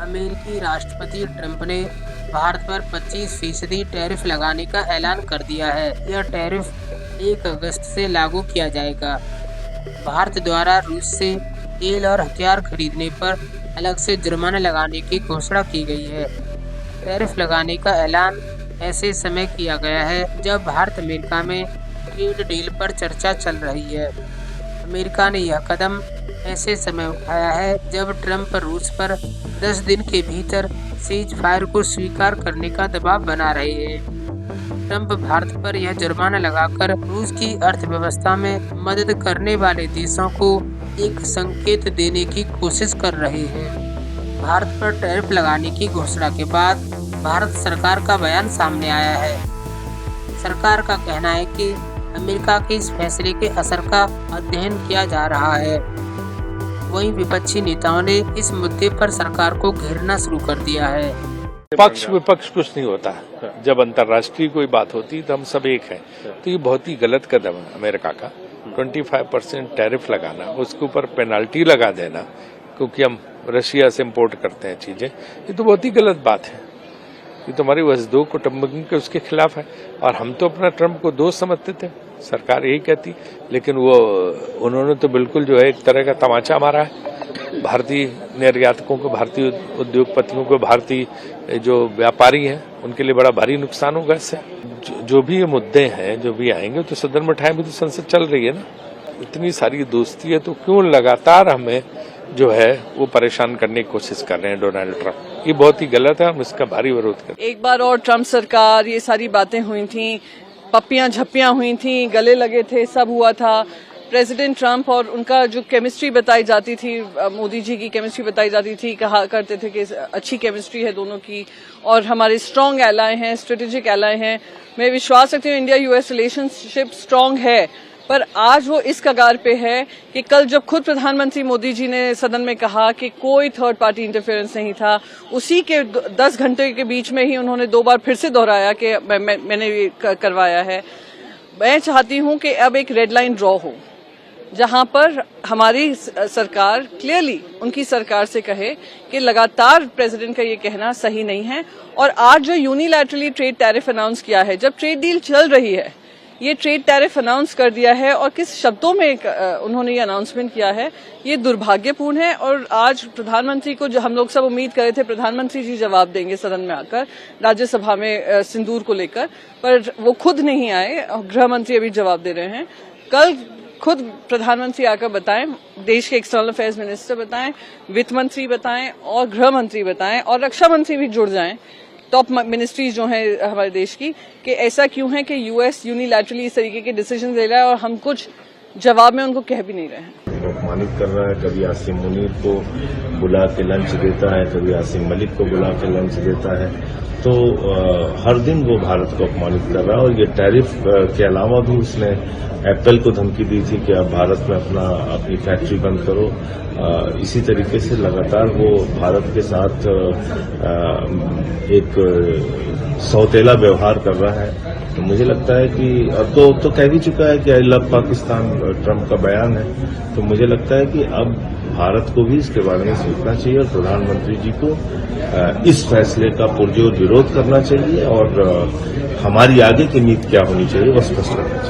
अमेरिकी राष्ट्रपति ट्रंप ने भारत पर 25% टैरिफ लगाने का ऐलान कर दिया है। यह टैरिफ 1 अगस्त से लागू किया जाएगा। भारत द्वारा रूस से तेल और हथियार खरीदने पर अलग से जुर्माना लगाने की घोषणा की गई है। टैरिफ लगाने का ऐलान ऐसे समय किया गया है जब भारत अमेरिका में ट्रेड डील पर चर्चा चल रही है। अमेरिका ने यह कदम ऐसे समय उठाया है जब ट्रंप रूस पर 10 दिन के भीतर सीज फायर को स्वीकार करने का दबाव बना रहे हैं। ट्रंप भारत पर यह जुर्माना लगाकर रूस की अर्थव्यवस्था में मदद करने वाले देशों को एक संकेत देने की कोशिश कर रहे हैं। भारत पर टैरिफ लगाने की घोषणा के बाद भारत सरकार का बयान सामने आया है। सरकार का कहना है कि अमेरिका के इस फैसले के असर का अध्ययन किया जा रहा है। वहीं विपक्षी नेताओं ने इस मुद्दे पर सरकार को घेरना शुरू कर दिया है। पक्ष विपक्ष कुछ नहीं होता। जब अंतर्राष्ट्रीय कोई बात होती तो हम सब एक हैं। तो ये बहुत ही गलत कदम है अमेरिका का। 25% टैरिफ लगाना, उसके ऊपर पेनाल्टी लगा देना क्योंकि हम रशिया से इम्पोर्ट करते हैं चीजें, ये तो बहुत ही गलत बात है। ये तो हमारी वजदो कुटुंबी के उसके खिलाफ है। और हम तो अपना ट्रंप को दोस्त समझते थे, सरकार यही कहती, लेकिन उन्होंने तो बिल्कुल जो है एक तरह का तमाचा मारा है। भारतीय निर्यातकों को, भारतीय उद्योगपतियों को, भारतीय जो व्यापारी हैं उनके लिए बड़ा भारी नुकसान होगा इससे। जो भी ये मुद्दे हैं जो भी आएंगे तो सदन में उठाएंगे, तो संसद चल रही है ना। इतनी सारी दोस्ती है तो क्यों लगातार हमें जो है वो परेशान करने की कोशिश कर रहे हैं डोनाल्ड ट्रंप। ये बहुत ही गलत है, हम इसका भारी विरोध करते हैं। एक बार और ट्रंप सरकार, ये सारी बातें हुई थी, पप्पियां झप्पियां हुई थी, गले लगे थे, सब हुआ था। प्रेसिडेंट ट्रंप और उनका जो केमिस्ट्री बताई जाती थी, मोदी जी की केमिस्ट्री बताई जाती थी, कहा करते थे कि अच्छी केमिस्ट्री है दोनों की और हमारे स्ट्रांग एलाय हैं, स्ट्रेटेजिक एलाय हैं। मैं विश्वास रखती हूँ इंडिया यूएस रिलेशनशिप स्ट्रांग है, पर आज वो इस कगार पे है कि कल जब खुद प्रधानमंत्री मोदी जी ने सदन में कहा कि कोई थर्ड पार्टी इंटरफेरेंस नहीं था, उसी के 10 घंटे के बीच में ही उन्होंने 2 बार फिर से दोहराया कि मैंने ये करवाया है। मैं चाहती हूं कि अब एक रेड लाइन ड्रॉ हो जहां पर हमारी सरकार क्लियरली उनकी सरकार से कहे कि लगातार प्रेसिडेंट का ये कहना सही नहीं है। और आज जो यूनिलैटरली ट्रेड टैरिफ अनाउंस किया है, जब ट्रेड डील चल रही है, ये ट्रेड टैरिफ अनाउंस कर दिया है और किस शब्दों में उन्होंने ये अनाउंसमेंट किया है, ये दुर्भाग्यपूर्ण है। और आज प्रधानमंत्री को, जो हम लोग सब उम्मीद कर रहे थे प्रधानमंत्री जी जवाब देंगे सदन में आकर राज्यसभा में सिंदूर को लेकर, पर वो खुद नहीं आए। गृह मंत्री अभी जवाब दे रहे हैं। कल खुद प्रधानमंत्री आकर बताएं, देश के एक्सटर्नल अफेयर्स मिनिस्टर बताएं, वित्त मंत्री बताएं और गृह मंत्री बताएं और रक्षा मंत्री भी जुड़ जाएं, टॉप मिनिस्ट्रीज जो है हमारे देश की, कि ऐसा क्यों है कि यूएस यूनिलैटरली इस तरीके के डिसीजन ले रहा है और हम कुछ जवाब में उनको कह भी नहीं रहे हैं। अपमानित कर रहा है, कभी आसिम मुनीर को बुला के लंच देता है, कभी आसिम मलिक को बुला के लंच देता है। तो हर दिन वो भारत को अपमानित कर रहा है। और ये टैरिफ के अलावा भी उसने एप्पल को धमकी दी थी कि आप भारत में अपनी फैक्ट्री बंद करो। इसी तरीके से लगातार वो भारत के साथ एक सौतेला व्यवहार कर रहा है। तो मुझे लगता है कि अब तो कह भी चुका है कि आई लव पाकिस्तान, ट्रंप का बयान है। तो मुझे लगता है कि अब भारत को भी इसके बारे में सोचना चाहिए और प्रधानमंत्री जी को इस फैसले का पुरजोर विरोध करना चाहिए और हमारी आगे की नीति क्या होनी चाहिए वो स्पष्ट करना चाहिए।